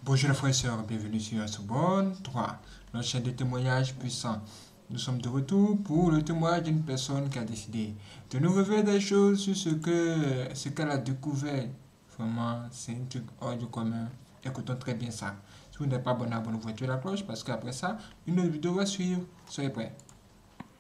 Bonjour les frères et sœurs, bienvenue sur Sorbonne 3, notre chaîne de témoignages puissants. Nous sommes de retour pour le témoignage d'une personne qui a décidé de nous révéler des choses sur ce qu'elle a découvert. Vraiment, c'est un truc hors du commun. Écoutons très bien ça. Si vous n'êtes pas abonné, abonnez-vous et la cloche parce qu'après ça, une autre vidéo va suivre. Soyez prêts.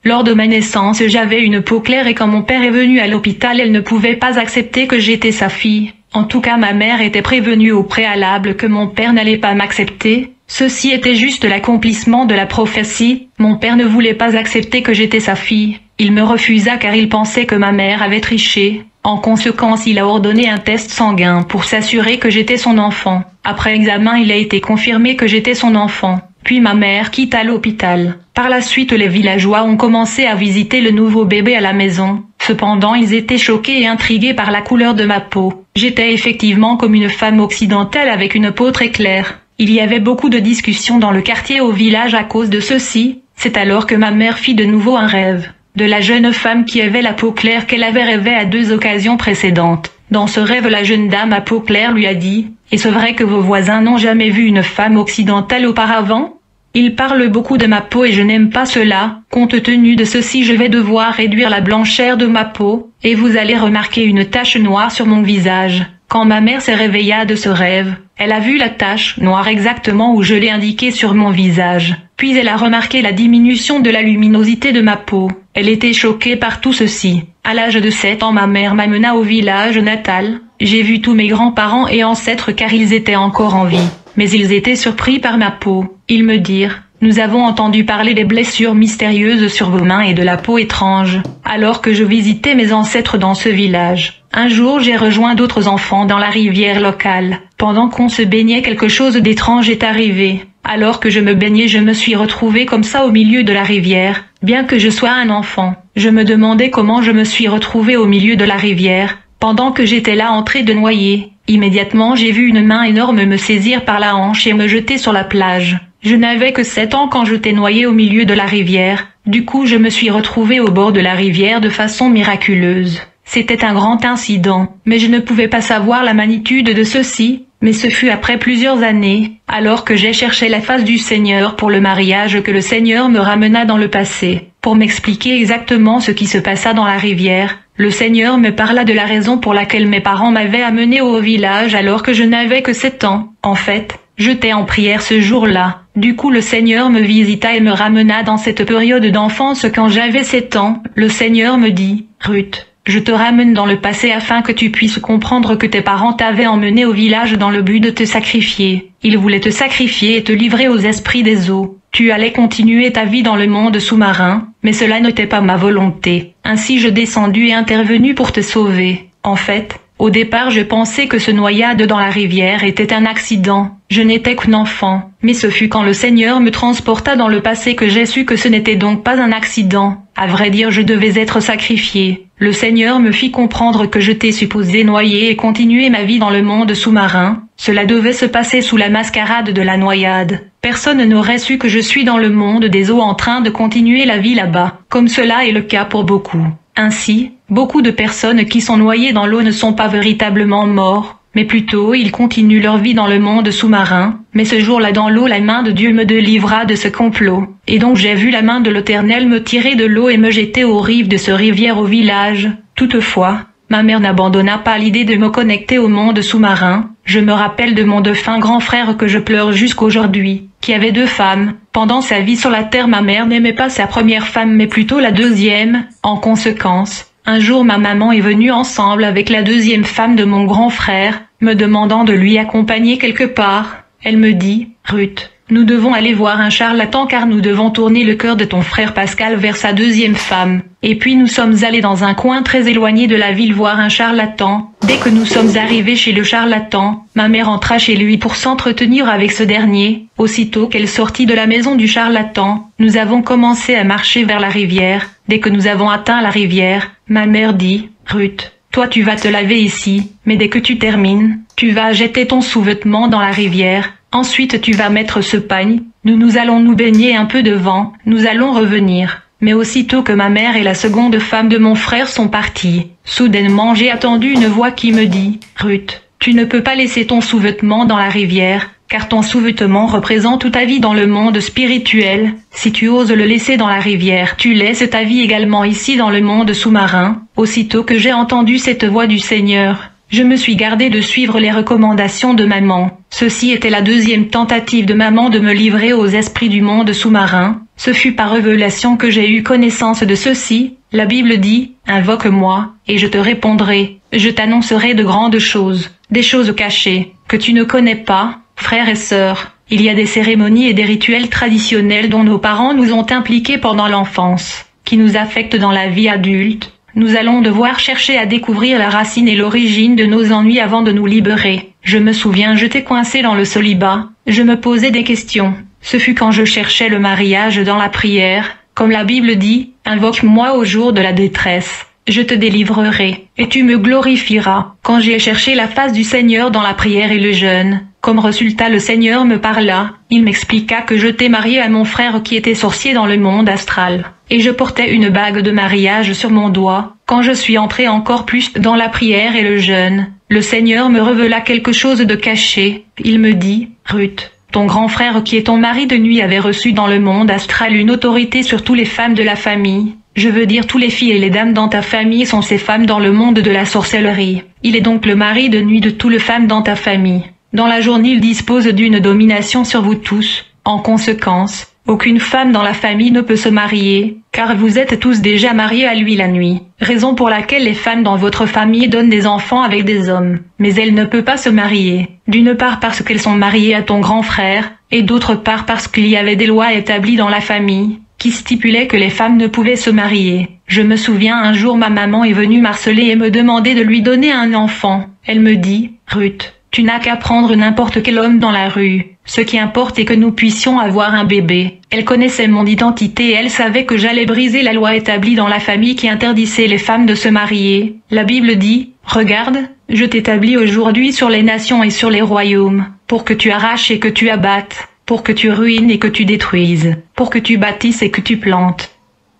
Lors de ma naissance, j'avais une peau claire et quand mon père est venu à l'hôpital, elle ne pouvait pas accepter que j'étais sa fille. En tout cas, ma mère était prévenue au préalable que mon père n'allait pas m'accepter. Ceci était juste l'accomplissement de la prophétie. Mon père ne voulait pas accepter que j'étais sa fille. Il me refusa car il pensait que ma mère avait triché. En conséquence, il a ordonné un test sanguin pour s'assurer que j'étais son enfant. Après examen, il a été confirmé que j'étais son enfant. Puis ma mère quitta l'hôpital. Par la suite, les villageois ont commencé à visiter le nouveau bébé à la maison. Cependant, ils étaient choqués et intrigués par la couleur de ma peau. J'étais effectivement comme une femme occidentale avec une peau très claire. Il y avait beaucoup de discussions dans le quartier au village à cause de ceci. C'est alors que ma mère fit de nouveau un rêve de la jeune femme qui avait la peau claire qu'elle avait rêvé à 2 occasions précédentes. Dans ce rêve, la jeune dame à peau claire lui a dit « Est-ce vrai que vos voisins n'ont jamais vu une femme occidentale auparavant ? Ils parlent beaucoup de ma peau et je n'aime pas cela. Compte tenu de ceci, je vais devoir réduire la blancheur de ma peau, et vous allez remarquer une tache noire sur mon visage. » Quand ma mère s'est réveillée de ce rêve, elle a vu la tache noire exactement où je l'ai indiquée sur mon visage. Puis elle a remarqué la diminution de la luminosité de ma peau. Elle était choquée par tout ceci. À l'âge de 7 ans, ma mère m'amena au village natal. J'ai vu tous mes grands-parents et ancêtres car ils étaient encore en vie. Mais ils étaient surpris par ma peau. Ils me dirent « Nous avons entendu parler des blessures mystérieuses sur vos mains et de la peau étrange. » Alors que je visitais mes ancêtres dans ce village, un jour j'ai rejoint d'autres enfants dans la rivière locale. Pendant qu'on se baignait, quelque chose d'étrange est arrivé. Alors que je me baignais, je me suis retrouvée comme ça au milieu de la rivière. Bien que je sois un enfant, je me demandais comment je me suis retrouvée au milieu de la rivière. Pendant que j'étais là en train de noyer, immédiatement j'ai vu une main énorme me saisir par la hanche et me jeter sur la plage. Je n'avais que 7 ans quand j'étais noyée au milieu de la rivière. Du coup, je me suis retrouvée au bord de la rivière de façon miraculeuse. C'était un grand incident, mais je ne pouvais pas savoir la magnitude de ceci. Mais ce fut après plusieurs années, alors que j'ai cherché la face du Seigneur pour le mariage, que le Seigneur me ramena dans le passé, pour m'expliquer exactement ce qui se passa dans la rivière. Le Seigneur me parla de la raison pour laquelle mes parents m'avaient amené au village alors que je n'avais que 7 ans. En fait, j'étais en prière ce jour-là. Du coup, le Seigneur me visita et me ramena dans cette période d'enfance quand j'avais 7 ans. Le Seigneur me dit « Ruth, je te ramène dans le passé afin que tu puisses comprendre que tes parents t'avaient emmené au village dans le but de te sacrifier. Ils voulaient te sacrifier et te livrer aux esprits des eaux. Tu allais continuer ta vie dans le monde sous-marin, mais cela n'était pas ma volonté. Ainsi je descendus et intervenu pour te sauver. En fait, au départ je pensais que ce noyade dans la rivière était un accident. Je n'étais qu'un enfant, mais ce fut quand le Seigneur me transporta dans le passé que j'ai su que ce n'était donc pas un accident. À vrai dire, je devais être sacrifié. Le Seigneur me fit comprendre que j'étais supposé noyer et continuer ma vie dans le monde sous-marin. Cela devait se passer sous la mascarade de la noyade. Personne n'aurait su que je suis dans le monde des eaux en train de continuer la vie là-bas, comme cela est le cas pour beaucoup. Ainsi, beaucoup de personnes qui sont noyées dans l'eau ne sont pas véritablement morts, mais plutôt ils continuent leur vie dans le monde sous-marin. Mais ce jour-là dans l'eau, la main de Dieu me délivra de ce complot. Et donc j'ai vu la main de l'Éternel me tirer de l'eau et me jeter aux rives de ce rivière au village. Toutefois, ma mère n'abandonna pas l'idée de me connecter au monde sous-marin. Je me rappelle de mon défunt grand frère que je pleure jusqu'aujourd'hui, qui avait 2 femmes. Pendant sa vie sur la terre, ma mère n'aimait pas sa première femme mais plutôt la deuxième. En conséquence, un jour ma maman est venue ensemble avec la 2e femme de mon grand frère, me demandant de lui accompagner quelque part. Elle me dit « Ruth, nous devons aller voir un charlatan car nous devons tourner le cœur de ton frère Pascal vers sa 2e femme. » Et puis nous sommes allés dans un coin très éloigné de la ville voir un charlatan. Dès que nous sommes arrivés chez le charlatan, ma mère entra chez lui pour s'entretenir avec ce dernier. Aussitôt qu'elle sortit de la maison du charlatan, nous avons commencé à marcher vers la rivière. Dès que nous avons atteint la rivière, ma mère dit « Ruth, toi tu vas te laver ici, mais dès que tu termines, tu vas jeter ton sous-vêtement dans la rivière. Ensuite tu vas mettre ce pagne, nous allons nous baigner un peu devant, nous allons revenir. » Mais aussitôt que ma mère et la seconde femme de mon frère sont parties, soudainement j'ai entendu une voix qui me dit « Ruth, tu ne peux pas laisser ton sous-vêtement dans la rivière, car ton sous-vêtement représente ta vie dans le monde spirituel. Si tu oses le laisser dans la rivière, tu laisses ta vie également ici dans le monde sous-marin. Aussitôt que j'ai entendu cette voix du Seigneur, je me suis gardé de suivre les recommandations de maman. Ceci était la deuxième tentative de maman de me livrer aux esprits du monde sous-marin. Ce fut par révélation que j'ai eu connaissance de ceci. La Bible dit, « Invoque-moi, et je te répondrai. Je t'annoncerai de grandes choses, des choses cachées, que tu ne connais pas. » Frères et sœurs, il y a des cérémonies et des rituels traditionnels dont nos parents nous ont impliqués pendant l'enfance, qui nous affectent dans la vie adulte. Nous allons devoir chercher à découvrir la racine et l'origine de nos ennuis avant de nous libérer. Je me souviens, j'étais coincé dans le célibat. Je me posais des questions. Ce fut quand je cherchais le mariage dans la prière. Comme la Bible dit, « Invoque-moi au jour de la détresse. Je te délivrerai, et tu me glorifieras. » Quand j'ai cherché la face du Seigneur dans la prière et le jeûne, comme résultat le Seigneur me parla, il m'expliqua que j'étais marié à mon frère qui était sorcier dans le monde astral, et je portais une bague de mariage sur mon doigt. Quand je suis entré encore plus dans la prière et le jeûne, le Seigneur me révéla quelque chose de caché. Il me dit, « Ruth, ton grand frère qui est ton mari de nuit avait reçu dans le monde astral une autorité sur toutes les femmes de la famille. Je veux dire tous les filles et les dames dans ta famille sont ces femmes dans le monde de la sorcellerie. Il est donc le mari de nuit de toutes les femmes dans ta famille. Dans la journée il dispose d'une domination sur vous tous. En conséquence, aucune femme dans la famille ne peut se marier, car vous êtes tous déjà mariés à lui la nuit. Raison pour laquelle les femmes dans votre famille donnent des enfants avec des hommes. Mais elle ne peut pas se marier. D'une part parce qu'elles sont mariées à ton grand frère, et d'autre part parce qu'il y avait des lois établies dans la famille, qui stipulaient que les femmes ne pouvaient se marier. Je me souviens un jour ma maman est venue m'harceler et me demander de lui donner un enfant. Elle me dit, « Ruth, tu n'as qu'à prendre n'importe quel homme dans la rue. Ce qui importe est que nous puissions avoir un bébé. » Elle connaissait mon identité et elle savait que j'allais briser la loi établie dans la famille qui interdisait les femmes de se marier. La Bible dit, « Regarde, je t'établis aujourd'hui sur les nations et sur les royaumes, pour que tu arraches et que tu abattes, pour que tu ruines et que tu détruises, pour que tu bâtisses et que tu plantes. »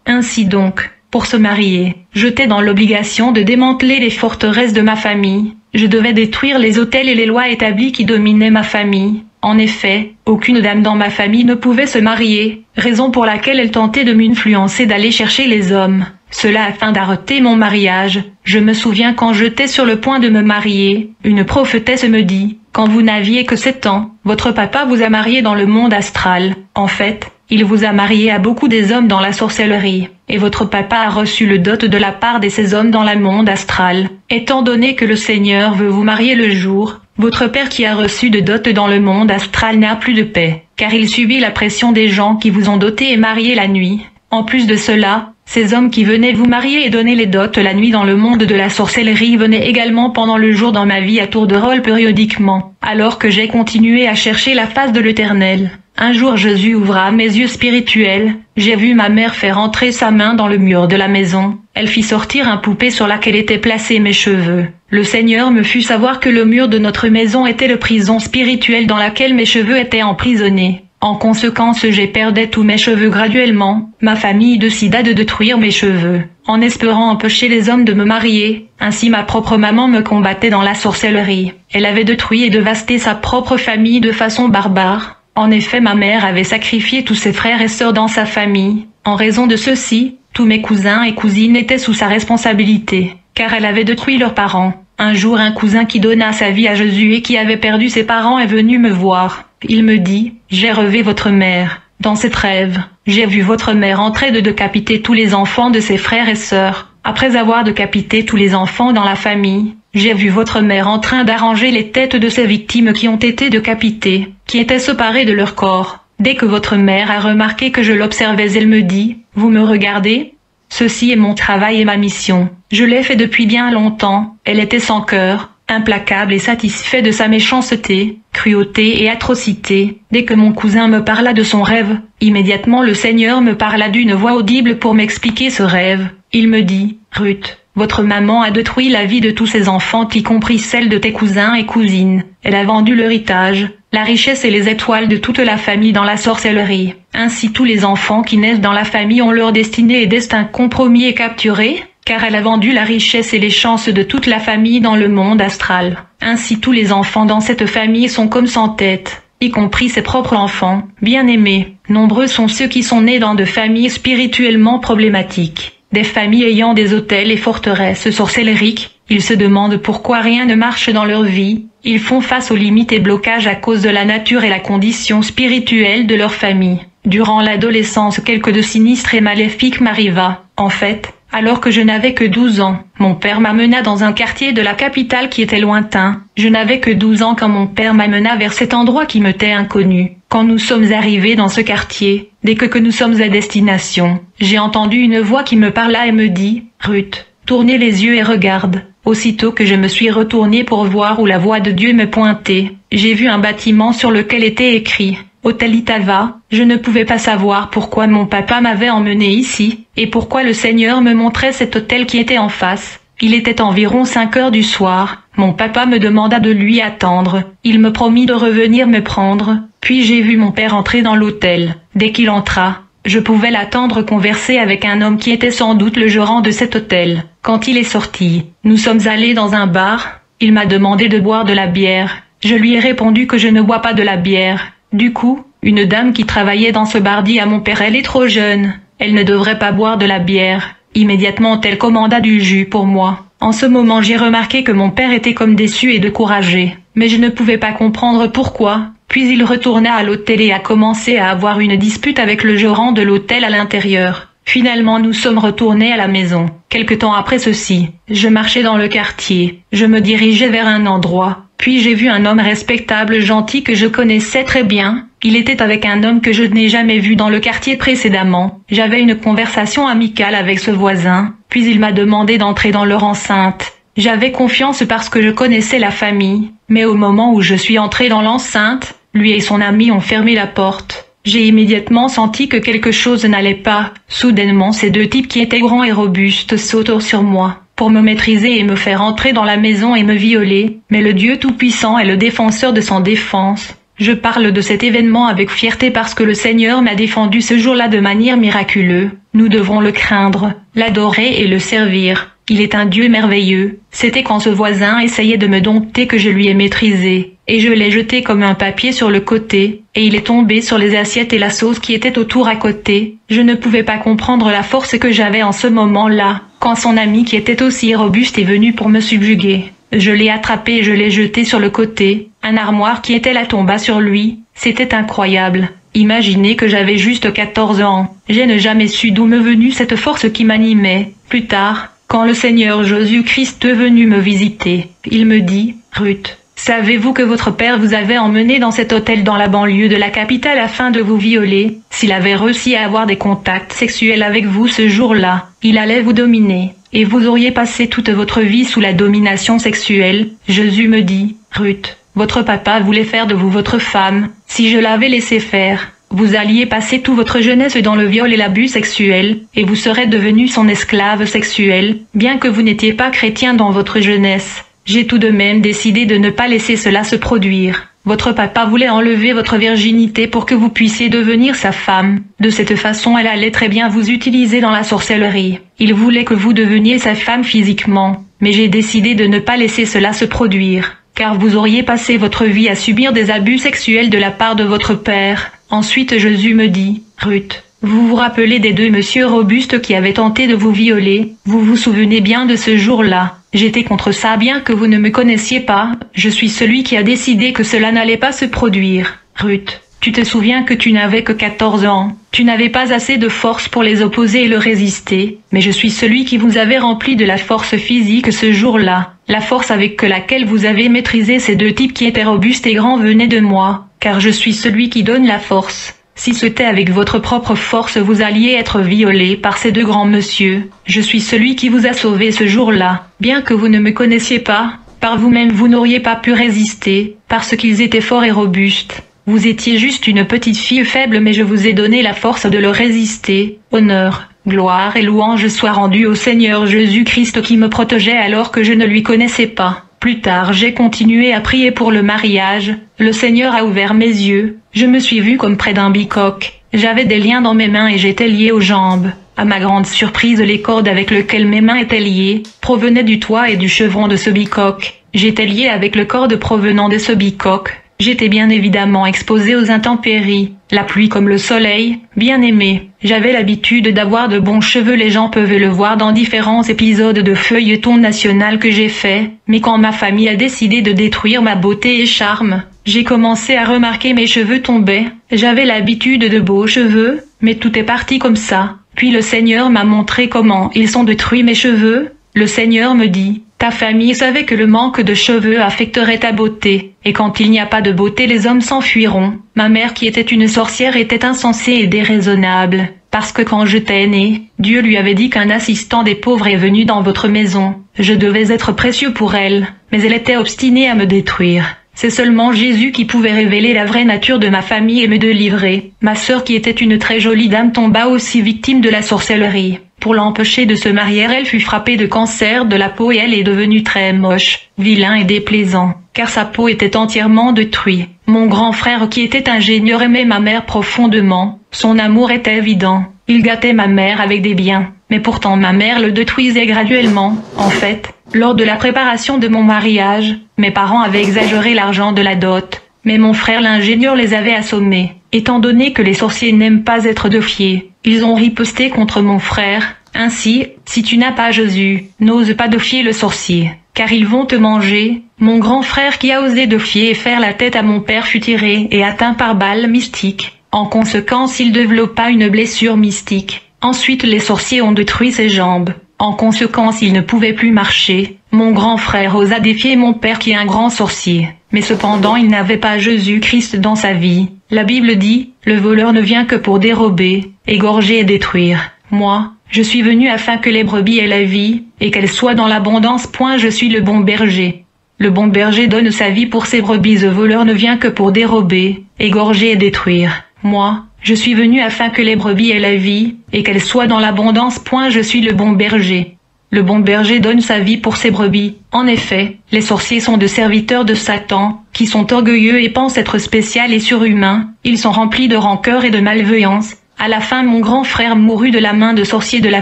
Ainsi donc, pour se marier, j'étais dans l'obligation de démanteler les forteresses de ma famille. Je devais détruire les autels et les lois établies qui dominaient ma famille. En effet, aucune dame dans ma famille ne pouvait se marier, raison pour laquelle elle tentait de m'influencer d'aller chercher les hommes. Cela afin d'arrêter mon mariage. Je me souviens quand j'étais sur le point de me marier, une prophétesse me dit, « Quand vous n'aviez que 7 ans, votre papa vous a marié dans le monde astral. En fait, il vous a marié à beaucoup des hommes dans la sorcellerie, et votre papa a reçu le dot de la part de ces hommes dans le monde astral. Étant donné que le Seigneur veut vous marier le jour, votre père qui a reçu de dot dans le monde astral n'a plus de paix, car il subit la pression des gens qui vous ont doté et marié la nuit. En plus de cela, ces hommes qui venaient vous marier et donner les dots la nuit dans le monde de la sorcellerie venaient également pendant le jour dans ma vie à tour de rôle périodiquement, alors que j'ai continué à chercher la face de l'Éternel. Un jour Jésus ouvra mes yeux spirituels, j'ai vu ma mère faire entrer sa main dans le mur de la maison, elle fit sortir un poupée sur laquelle étaient placés mes cheveux. Le Seigneur me fit savoir que le mur de notre maison était la prison spirituelle dans laquelle mes cheveux étaient emprisonnés. En conséquence j'ai perdu tous mes cheveux graduellement, ma famille décida de détruire mes cheveux, en espérant empêcher les hommes de me marier, ainsi ma propre maman me combattait dans la sorcellerie. Elle avait détruit et dévasté sa propre famille de façon barbare. En effet ma mère avait sacrifié tous ses frères et sœurs dans sa famille. En raison de ceci, tous mes cousins et cousines étaient sous sa responsabilité, car elle avait détruit leurs parents. Un jour un cousin qui donna sa vie à Jésus et qui avait perdu ses parents est venu me voir. Il me dit, « J'ai rêvé votre mère. Dans cette rêve, j'ai vu votre mère en train de décapiter tous les enfants de ses frères et sœurs. Après avoir décapité tous les enfants dans la famille, j'ai vu votre mère en train d'arranger les têtes de ces victimes qui ont été décapitées, qui étaient séparées de leur corps. Dès que votre mère a remarqué que je l'observais, elle me dit, « Vous me regardez ? Ceci est mon travail et ma mission. Je l'ai fait depuis bien longtemps. » Elle était sans cœur, implacable et satisfait de sa méchanceté, cruauté et atrocité. Dès que mon cousin me parla de son rêve, immédiatement le Seigneur me parla d'une voix audible pour m'expliquer ce rêve. Il me dit, « Ruth, votre maman a détruit la vie de tous ses enfants, y compris celle de tes cousins et cousines. Elle a vendu l'héritage, la richesse et les étoiles de toute la famille dans la sorcellerie. Ainsi tous les enfants qui naissent dans la famille ont leur destinée et destin compromis et capturés, car elle a vendu la richesse et les chances de toute la famille dans le monde astral. Ainsi tous les enfants dans cette famille sont comme sans tête. y compris ses propres enfants, bien-aimés. Nombreux sont ceux qui sont nés dans de familles spirituellement problématiques, des familles ayant des hôtels et forteresses sorcellériques. Ils se demandent pourquoi rien ne marche dans leur vie. Ils font face aux limites et blocages à cause de la nature et la condition spirituelle de leur famille. Durant l'adolescence, quelque de sinistre et maléfique m'arriva. En fait, alors que je n'avais que 12 ans, mon père m'amena dans un quartier de la capitale qui était lointain. Je n'avais que 12 ans quand mon père m'amena vers cet endroit qui me t'est inconnu. Quand nous sommes arrivés dans ce quartier, dès que nous sommes à destination, j'ai entendu une voix qui me parla et me dit « Ruth, tournez les yeux et regarde ». Aussitôt que je me suis retournée pour voir où la voix de Dieu me pointait, j'ai vu un bâtiment sur lequel était écrit « Hôtel Itava ». Je ne pouvais pas savoir pourquoi mon papa m'avait emmené ici, et pourquoi le Seigneur me montrait cet hôtel qui était en face. Il était environ 5 heures du soir. Mon papa me demanda de lui attendre. Il me promit de revenir me prendre. Puis j'ai vu mon père entrer dans l'hôtel. Dès qu'il entra, je pouvais l'attendre converser avec un homme qui était sans doute le gérant de cet hôtel. Quand il est sorti, nous sommes allés dans un bar. Il m'a demandé de boire de la bière. Je lui ai répondu que je ne bois pas de la bière. Du coup, une dame qui travaillait dans ce bar dit à mon père « Elle est trop jeune. Elle ne devrait pas boire de la bière ». Immédiatement elle commanda du jus pour moi. En ce moment j'ai remarqué que mon père était comme déçu et découragé. Mais je ne pouvais pas comprendre pourquoi. Puis il retourna à l'hôtel et a commencé à avoir une dispute avec le gérant de l'hôtel à l'intérieur. Finalement nous sommes retournés à la maison. Quelque temps après ceci, je marchais dans le quartier. Je me dirigeais vers un endroit. Puis j'ai vu un homme respectable gentil que je connaissais très bien. Il était avec un homme que je n'ai jamais vu dans le quartier précédemment. J'avais une conversation amicale avec ce voisin. Puis il m'a demandé d'entrer dans leur enceinte. J'avais confiance parce que je connaissais la famille. Mais au moment où je suis entrée dans l'enceinte, lui et son ami ont fermé la porte. J'ai immédiatement senti que quelque chose n'allait pas. Soudainement, ces deux types qui étaient grands et robustes sautèrent sur moi pour me maîtriser et me faire entrer dans la maison et me violer. Mais le Dieu Tout-Puissant est le défenseur de son défense. Je parle de cet événement avec fierté parce que le Seigneur m'a défendu ce jour-là de manière miraculeuse. Nous devons le craindre, l'adorer et le servir. Il est un Dieu merveilleux. C'était quand ce voisin essayait de me dompter que je lui ai maîtrisé. Et je l'ai jeté comme un papier sur le côté, et il est tombé sur les assiettes et la sauce qui étaient autour à côté. Je ne pouvais pas comprendre la force que j'avais en ce moment-là, quand son ami qui était aussi robuste est venu pour me subjuguer. Je l'ai attrapé et je l'ai jeté sur le côté. Un armoire qui était là tomba sur lui. C'était incroyable. Imaginez que j'avais juste 14 ans. Je n'ai jamais su d'où me venue cette force qui m'animait. Plus tard, quand le Seigneur Jésus-Christ est venu me visiter, il me dit « Ruth, savez-vous que votre père vous avait emmené dans cet hôtel dans la banlieue de la capitale afin de vous violer? S'il avait réussi à avoir des contacts sexuels avec vous ce jour-là, il allait vous dominer, et vous auriez passé toute votre vie sous la domination sexuelle. » Jésus me dit « Ruth, votre papa voulait faire de vous votre femme. Si je l'avais laissé faire, vous alliez passer toute votre jeunesse dans le viol et l'abus sexuel, et vous serez devenu son esclave sexuel, bien que vous n'étiez pas chrétien dans votre jeunesse. J'ai tout de même décidé de ne pas laisser cela se produire. Votre papa voulait enlever votre virginité pour que vous puissiez devenir sa femme. De cette façon, elle allait très bien vous utiliser dans la sorcellerie. Il voulait que vous deveniez sa femme physiquement, mais j'ai décidé de ne pas laisser cela se produire, car vous auriez passé votre vie à subir des abus sexuels de la part de votre père. Ensuite Jésus me dit, Ruth, vous vous rappelez des deux messieurs robustes qui avaient tenté de vous violer? Vous vous souvenez bien de ce jour-là? J'étais contre ça bien que vous ne me connaissiez pas. Je suis celui qui a décidé que cela n'allait pas se produire. Ruth, tu te souviens que tu n'avais que 14 ans. Tu n'avais pas assez de force pour les opposer et le résister. Mais je suis celui qui vous avait rempli de la force physique ce jour-là. La force avec laquelle vous avez maîtrisé ces deux types qui étaient robustes et grands venait de moi. Car je suis celui qui donne la force. Si c'était avec votre propre force vous alliez être violé par ces deux grands messieurs. Je suis celui qui vous a sauvé ce jour-là. Bien que vous ne me connaissiez pas, par vous-même vous n'auriez pas pu résister, parce qu'ils étaient forts et robustes. Vous étiez juste une petite fille faible mais je vous ai donné la force de le résister. Honneur, gloire et louange soient rendus au Seigneur Jésus-Christ qui me protégeait alors que je ne lui connaissais pas. Plus tard j'ai continué à prier pour le mariage. Le Seigneur a ouvert mes yeux. Je me suis vue comme près d'un bicoque. J'avais des liens dans mes mains et j'étais liée aux jambes. À ma grande surprise, les cordes avec lesquelles mes mains étaient liées provenaient du toit et du chevron de ce bicoque. J'étais liée avec le corde provenant de ce bicoque. J'étais bien évidemment exposée aux intempéries, la pluie comme le soleil, bien aimé. J'avais l'habitude d'avoir de bons cheveux, les gens peuvent le voir dans différents épisodes de feuilleton national que j'ai fait, mais quand ma famille a décidé de détruire ma beauté et charme, j'ai commencé à remarquer mes cheveux tombaient. J'avais l'habitude de beaux cheveux, mais tout est parti comme ça. Puis le Seigneur m'a montré comment ils sont détruits mes cheveux. Le Seigneur me dit, ta famille savait que le manque de cheveux affecterait ta beauté, et quand il n'y a pas de beauté les hommes s'enfuiront. Ma mère qui était une sorcière était insensée et déraisonnable, parce que quand j'étais née, Dieu lui avait dit qu'un assistant des pauvres est venu dans votre maison. Je devais être précieux pour elle, mais elle était obstinée à me détruire. C'est seulement Jésus qui pouvait révéler la vraie nature de ma famille et me délivrer. Ma sœur qui était une très jolie dame tomba aussi victime de la sorcellerie. Pour l'empêcher de se marier, elle fut frappée de cancer de la peau et elle est devenue très moche, vilain et déplaisant, car sa peau était entièrement détruite. Mon grand frère qui était ingénieur aimait ma mère profondément. Son amour était évident. Il gâtait ma mère avec des biens, mais pourtant ma mère le détruisait graduellement. En fait, lors de la préparation de mon mariage, mes parents avaient exagéré l'argent de la dot, mais mon frère l'ingénieur les avait assommés. Étant donné que les sorciers n'aiment pas être défiés, ils ont riposté contre mon frère. Ainsi, si tu n'as pas Jésus, n'ose pas défier le sorcier, car ils vont te manger. Mon grand frère qui a osé défier et faire la tête à mon père fut tiré et atteint par balle mystique. En conséquence, il développa une blessure mystique. Ensuite, les sorciers ont détruit ses jambes. En conséquence, il ne pouvait plus marcher. Mon grand frère osa défier mon père qui est un grand sorcier. Mais cependant, il n'avait pas Jésus-Christ dans sa vie. La Bible dit, le voleur ne vient que pour dérober, égorger et détruire. Moi, je suis venu afin que les brebis aient la vie, et qu'elles soient dans l'abondance. Je suis le bon berger. Le bon berger donne sa vie pour ses brebis. Le voleur ne vient que pour dérober, égorger et détruire. Moi, je suis venu afin que les brebis aient la vie, et qu'elles soient dans l'abondance. Je suis le bon berger. Le bon berger donne sa vie pour ses brebis. En effet, les sorciers sont de serviteurs de Satan, qui sont orgueilleux et pensent être spéciaux et surhumains. Ils sont remplis de rancœur et de malveillance. À la fin, mon grand frère mourut de la main de sorciers de la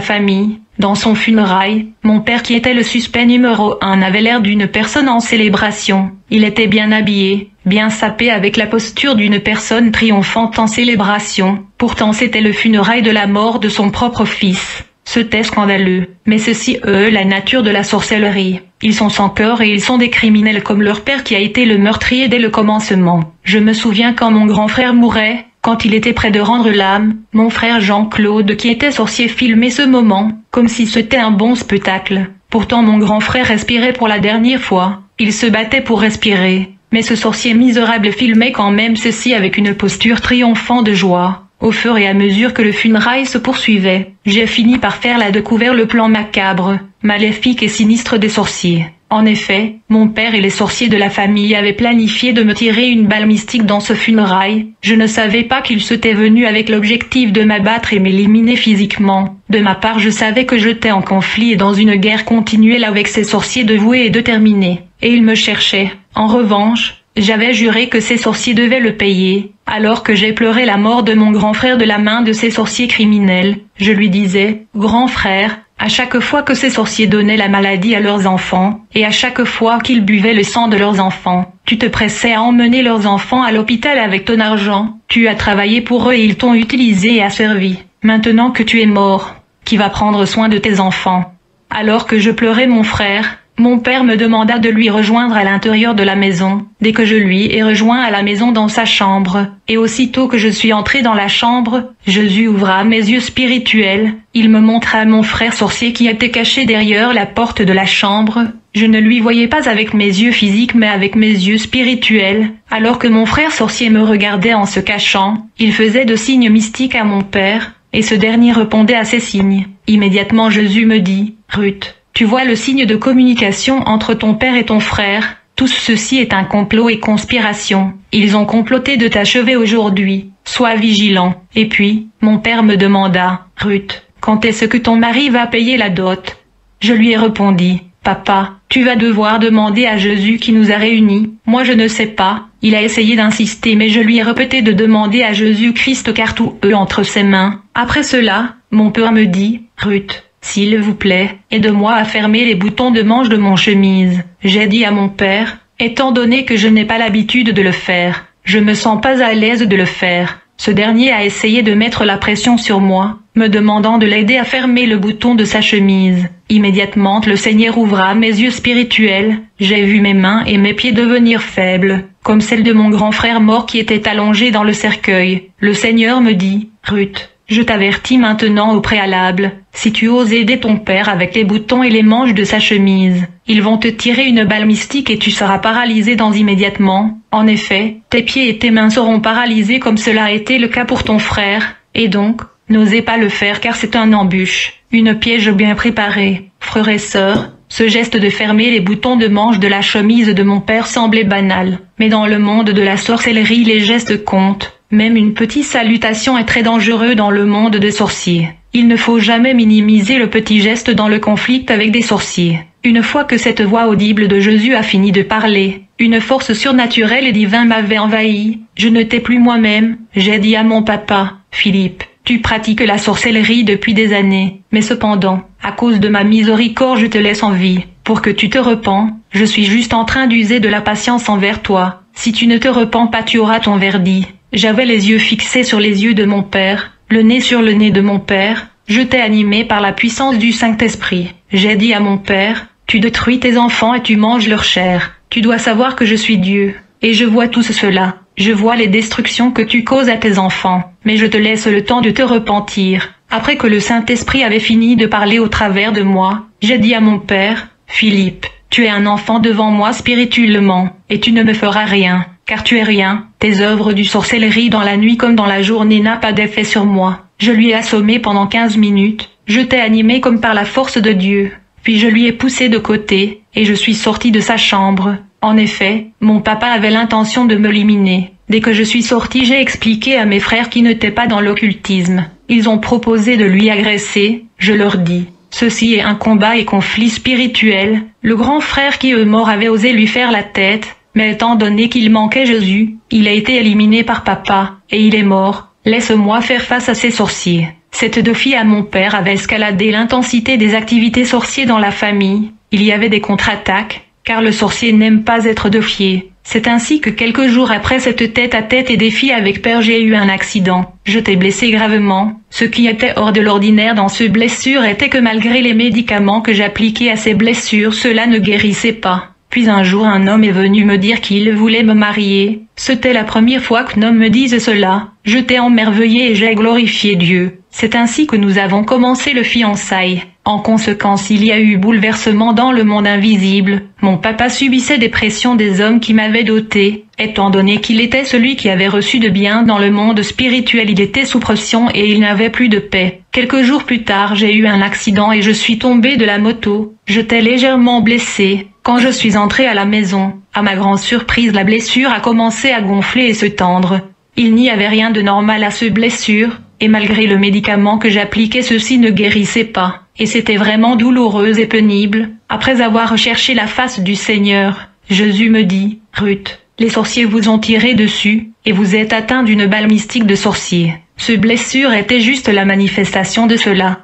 famille. Dans son funérail, mon père qui était le suspect numéro 1 avait l'air d'une personne en célébration. Il était bien habillé, bien sapé avec la posture d'une personne triomphante en célébration. Pourtant c'était le funérail de la mort de son propre fils. C'était scandaleux. Mais ceci la nature de la sorcellerie. Ils sont sans cœur et ils sont des criminels comme leur père qui a été le meurtrier dès le commencement. Je me souviens quand mon grand frère mourait, quand il était près de rendre l'âme, mon frère Jean-Claude qui était sorcier filmait ce moment, comme si c'était un bon spectacle. Pourtant mon grand frère respirait pour la dernière fois. Il se battait pour respirer. Mais ce sorcier misérable filmait quand même ceci avec une posture triomphante de joie. Au fur et à mesure que le funérail se poursuivait, j'ai fini par faire la découverte le plan macabre, maléfique et sinistre des sorciers. En effet, mon père et les sorciers de la famille avaient planifié de me tirer une balle mystique dans ce funérail. Je ne savais pas qu'ils s'étaient venus avec l'objectif de m'abattre et m'éliminer physiquement. De ma part, je savais que j'étais en conflit et dans une guerre continuelle avec ces sorciers dévoués et déterminés. Et ils me cherchaient. En revanche, j'avais juré que ces sorciers devaient le payer. Alors que j'ai pleuré la mort de mon grand frère de la main de ces sorciers criminels, je lui disais, « Grand frère, à chaque fois que ces sorciers donnaient la maladie à leurs enfants, et à chaque fois qu'ils buvaient le sang de leurs enfants, tu te pressais à emmener leurs enfants à l'hôpital avec ton argent. Tu as travaillé pour eux et ils t'ont utilisé et asservi. Maintenant que tu es mort, qui va prendre soin de tes enfants ?» Alors que je pleurais mon frère, mon père me demanda de lui rejoindre à l'intérieur de la maison. Dès que je lui ai rejoint à la maison dans sa chambre, et aussitôt que je suis entré dans la chambre, Jésus ouvra mes yeux spirituels. Il me montra mon frère sorcier qui était caché derrière la porte de la chambre. Je ne lui voyais pas avec mes yeux physiques mais avec mes yeux spirituels. Alors que mon frère sorcier me regardait en se cachant, il faisait de signes mystiques à mon père, et ce dernier répondait à ces signes. Immédiatement Jésus me dit, « Ruth, tu vois le signe de communication entre ton père et ton frère. Tout ceci est un complot et conspiration. Ils ont comploté de t'achever aujourd'hui. Sois vigilant. » Et puis, mon père me demanda, « Ruth, quand est-ce que ton mari va payer la dot ?» Je lui ai répondu, « Papa, tu vas devoir demander à Jésus qui nous a réunis. Moi je ne sais pas. » Il a essayé d'insister mais je lui ai répété de demander à Jésus-Christ car tout est entre ses mains. Après cela, mon père me dit, « Ruth, s'il vous plaît, aide-moi à fermer les boutons de manche de mon chemise. » J'ai dit à mon père, « étant donné que je n'ai pas l'habitude de le faire. Je me sens pas à l'aise de le faire. Ce dernier a essayé de mettre la pression sur moi, me demandant de l'aider à fermer le bouton de sa chemise. Immédiatement, le Seigneur ouvra mes yeux spirituels. J'ai vu mes mains et mes pieds devenir faibles, comme celles de mon grand frère mort qui était allongé dans le cercueil. Le Seigneur me dit, « Ruth, je t'avertis maintenant au préalable, si tu oses aider ton père avec les boutons et les manches de sa chemise, ils vont te tirer une balle mystique et tu seras paralysé immédiatement. En effet, tes pieds et tes mains seront paralysés comme cela a été le cas pour ton frère, et donc, n'osez pas le faire car c'est un embûche, une piège bien préparée. Frères et sœurs, ce geste de fermer les boutons de manche de la chemise de mon père semblait banal, mais dans le monde de la sorcellerie les gestes comptent. Même une petite salutation est très dangereux dans le monde des sorciers. Il ne faut jamais minimiser le petit geste dans le conflit avec des sorciers. Une fois que cette voix audible de Jésus a fini de parler, une force surnaturelle et divine m'avait envahi. Je n'étais plus moi-même. J'ai dit à mon papa, « Philippe, tu pratiques la sorcellerie depuis des années, mais cependant, à cause de ma miséricorde je te laisse en vie, pour que tu te repens. Je suis juste en train d'user de la patience envers toi. Si tu ne te repens pas tu auras ton verdict. » J'avais les yeux fixés sur les yeux de mon père, le nez sur le nez de mon père. J'étais animé par la puissance du Saint-Esprit. J'ai dit à mon père, « Tu détruis tes enfants et tu manges leur chair. Tu dois savoir que je suis Dieu. Et je vois tout cela. Je vois les destructions que tu causes à tes enfants. Mais je te laisse le temps de te repentir. » Après que le Saint-Esprit avait fini de parler au travers de moi, j'ai dit à mon père, « Philippe, tu es un enfant devant moi spirituellement, et tu ne me feras rien. Car tu es rien, tes œuvres du sorcellerie dans la nuit comme dans la journée n'a pas d'effet sur moi. » Je lui ai assommé pendant 15 minutes, je t'ai animé comme par la force de Dieu. Puis je lui ai poussé de côté, et je suis sorti de sa chambre. En effet, mon papa avait l'intention de m'éliminer. Dès que je suis sorti, j'ai expliqué à mes frères qui n'étaient pas dans l'occultisme. Ils ont proposé de lui agresser, je leur dis. Ceci est un combat et conflit spirituel. Le grand frère qui est mort avait osé lui faire la tête. Mais étant donné qu'il manquait Jésus, il a été éliminé par papa, et il est mort. Laisse-moi faire face à ces sorciers. Cette deux filles à mon père avaient escaladé l'intensité des activités sorcières dans la famille. Il y avait des contre-attaques, car le sorcier n'aime pas être défié. C'est ainsi que quelques jours après cette tête-à-tête et défi avec père j'ai eu un accident. Je t'ai blessé gravement. Ce qui était hors de l'ordinaire dans ces blessures était que malgré les médicaments que j'appliquais à ces blessures, cela ne guérissait pas. Puis un jour un homme est venu me dire qu'il voulait me marier. C'était la première fois qu'un homme me dise cela. Je t'ai émerveillé et j'ai glorifié Dieu. C'est ainsi que nous avons commencé le fiançailles. En conséquence, il y a eu bouleversement dans le monde invisible. Mon papa subissait des pressions des hommes qui m'avaient doté. Étant donné qu'il était celui qui avait reçu de bien dans le monde spirituel, il était sous pression et il n'avait plus de paix. Quelques jours plus tard, j'ai eu un accident et je suis tombé de la moto. J'étais légèrement blessé. Quand je suis entré à la maison, à ma grande surprise, la blessure a commencé à gonfler et se tendre. Il n'y avait rien de normal à cette blessure, et malgré le médicament que j'appliquais, ceci ne guérissait pas. Et c'était vraiment douloureux et pénible. Après avoir recherché la face du Seigneur, Jésus me dit, « Ruth, les sorciers vous ont tiré dessus, et vous êtes atteint d'une balle mystique de sorcier. » Cette blessure était juste la manifestation de cela.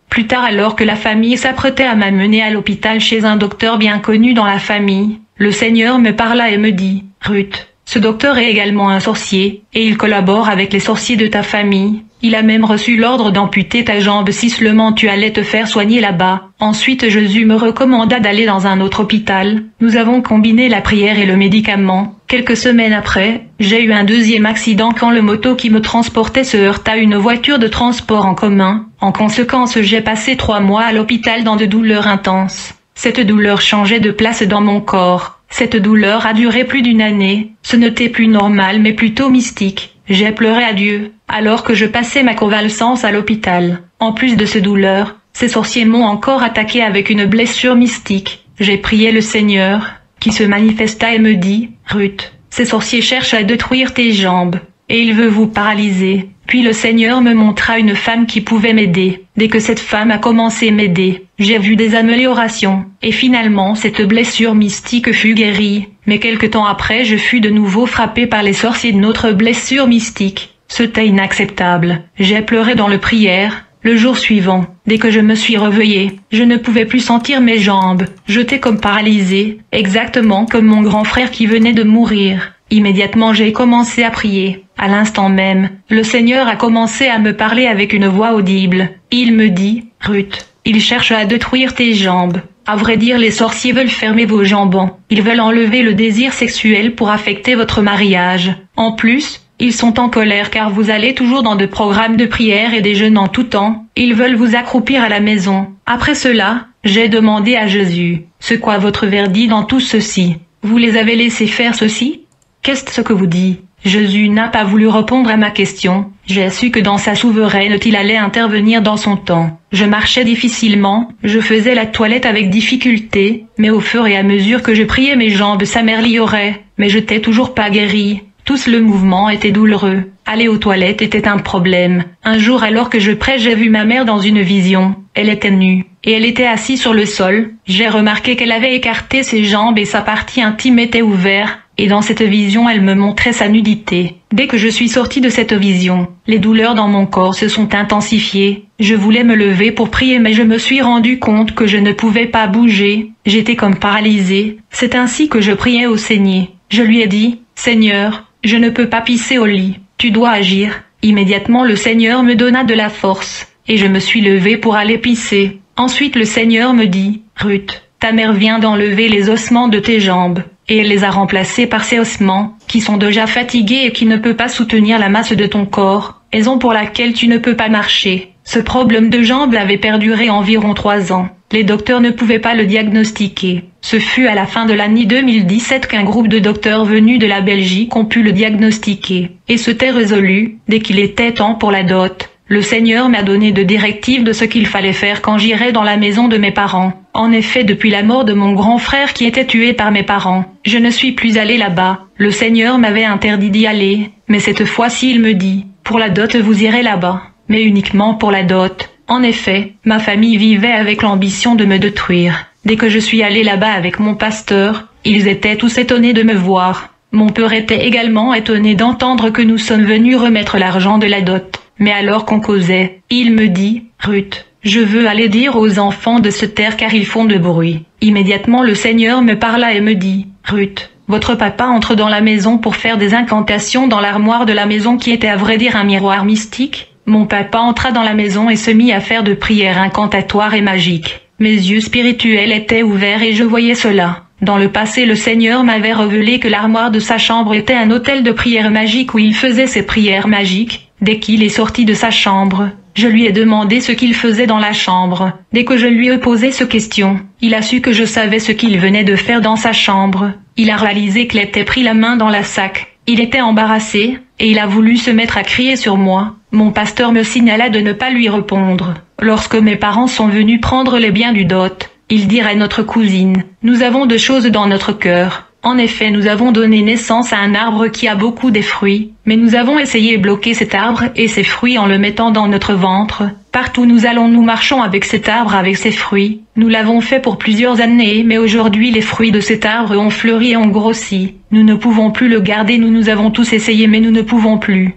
Plus tard, alors que la famille s'apprêtait à m'amener à l'hôpital chez un docteur bien connu dans la famille, le Seigneur me parla et me dit, « Ruth, ce docteur est également un sorcier, et il collabore avec les sorciers de ta famille. Il a même reçu l'ordre d'amputer ta jambe si seulement tu allais te faire soigner là-bas. » Ensuite Jésus me recommanda d'aller dans un autre hôpital. Nous avons combiné la prière et le médicament. Quelques semaines après, j'ai eu un deuxième accident quand le moto qui me transportait se heurta à une voiture de transport en commun. En conséquence, j'ai passé 3 mois à l'hôpital dans de douleurs intenses. Cette douleur changeait de place dans mon corps. Cette douleur a duré plus d'1 année. Ce n'était plus normal mais plutôt mystique. J'ai pleuré à Dieu, alors que je passais ma convalescence à l'hôpital. En plus de ces douleurs, ces sorciers m'ont encore attaqué avec une blessure mystique. J'ai prié le Seigneur, qui se manifesta et me dit, « Ruth, ces sorciers cherchent à détruire tes jambes, et il veut vous paralyser. » Puis le Seigneur me montra une femme qui pouvait m'aider. Dès que cette femme a commencé à m'aider, j'ai vu des améliorations, et finalement cette blessure mystique fut guérie. Mais quelque temps après, je fus de nouveau frappé par les sorciers de notre blessure mystique. C'était inacceptable. J'ai pleuré dans le prière. Le jour suivant, Dès que je me suis réveillée, je ne pouvais plus sentir mes jambes, j'étais comme paralysée, exactement comme mon grand frère qui venait de mourir. Immédiatement j'ai commencé à prier. À l'instant même, le Seigneur a commencé à me parler avec une voix audible. Il me dit, « Ruth, il cherche à détruire tes jambes. À vrai dire, les sorciers veulent fermer vos jambons. Ils veulent enlever le désir sexuel pour affecter votre mariage. En plus, ils sont en colère car vous allez toujours dans de programmes de prière et des jeûnes en tout temps. Ils veulent vous accroupir à la maison. » Après cela, j'ai demandé à Jésus, « C'est quoi votre verdict dans tout ceci? Vous les avez laissés faire ceci? Qu'est-ce que vous dites ?» Jésus n'a pas voulu répondre à ma question. J'ai su que dans sa souveraineté il allait intervenir dans son temps. Je marchais difficilement, je faisais la toilette avec difficulté, mais au fur et à mesure que je priais mes jambes s'amélioreraient, mais je n'étais toujours pas guérie. Tout le mouvement était douloureux. Aller aux toilettes était un problème. Un jour alors que je priais j'ai vu ma mère dans une vision. Elle était nue, et elle était assise sur le sol. J'ai remarqué qu'elle avait écarté ses jambes et sa partie intime était ouverte. Et dans cette vision elle me montrait sa nudité. Dès que je suis sortie de cette vision, les douleurs dans mon corps se sont intensifiées. Je voulais me lever pour prier mais je me suis rendu compte que je ne pouvais pas bouger. J'étais comme paralysée. C'est ainsi que je priais au Seigneur. Je lui ai dit, « Seigneur, je ne peux pas pisser au lit. Tu dois agir. » Immédiatement le Seigneur me donna de la force. Et je me suis levée pour aller pisser. Ensuite le Seigneur me dit, « Ruth, ta mère vient d'enlever les ossements de tes jambes. » Et elle les a remplacés par ces ossements, qui sont déjà fatigués et qui ne peuvent pas soutenir la masse de ton corps, raison pour laquelle tu ne peux pas marcher. Ce problème de jambes avait perduré environ 3 ans. Les docteurs ne pouvaient pas le diagnostiquer. Ce fut à la fin de l'année 2017 qu'un groupe de docteurs venus de la Belgique ont pu le diagnostiquer. Et c'était résolu, dès qu'il était temps pour la dot. Le Seigneur m'a donné de directives de ce qu'il fallait faire quand j'irais dans la maison de mes parents. En effet, depuis la mort de mon grand frère qui était tué par mes parents, je ne suis plus allée là-bas. Le Seigneur m'avait interdit d'y aller, mais cette fois-ci il me dit, « Pour la dot vous irez là-bas, mais uniquement pour la dot. » En effet, ma famille vivait avec l'ambition de me détruire. Dès que je suis allée là-bas avec mon pasteur, ils étaient tous étonnés de me voir. Mon père était également étonné d'entendre que nous sommes venus remettre l'argent de la dot. Mais alors qu'on causait, il me dit, « Ruth, je veux aller dire aux enfants de se taire car ils font de bruit. » Immédiatement le Seigneur me parla et me dit, « Ruth, votre papa entre dans la maison pour faire des incantations dans l'armoire de la maison qui était à vrai dire un miroir mystique. » Mon papa entra dans la maison et se mit à faire de prières incantatoires et magiques. Mes yeux spirituels étaient ouverts et je voyais cela. Dans le passé le Seigneur m'avait révélé que l'armoire de sa chambre était un autel de prières magiques où il faisait ses prières magiques. Dès qu'il est sorti de sa chambre, je lui ai demandé ce qu'il faisait dans la chambre. Dès que je lui ai posé cette question, il a su que je savais ce qu'il venait de faire dans sa chambre. Il a réalisé qu'il était pris la main dans la sac. Il était embarrassé, et il a voulu se mettre à crier sur moi. Mon pasteur me signala de ne pas lui répondre. Lorsque mes parents sont venus prendre les biens du dot, ils dirent à notre cousine, « Nous avons 2 choses dans notre cœur. En effet, nous avons donné naissance à un arbre qui a beaucoup de fruits, mais nous avons essayé de bloquer cet arbre et ses fruits en le mettant dans notre ventre. Partout nous allons, nous marchons avec cet arbre, avec ses fruits. Nous l'avons fait pour plusieurs années, mais aujourd'hui les fruits de cet arbre ont fleuri et ont grossi. Nous ne pouvons plus le garder, nous avons tous essayé, mais nous ne pouvons plus.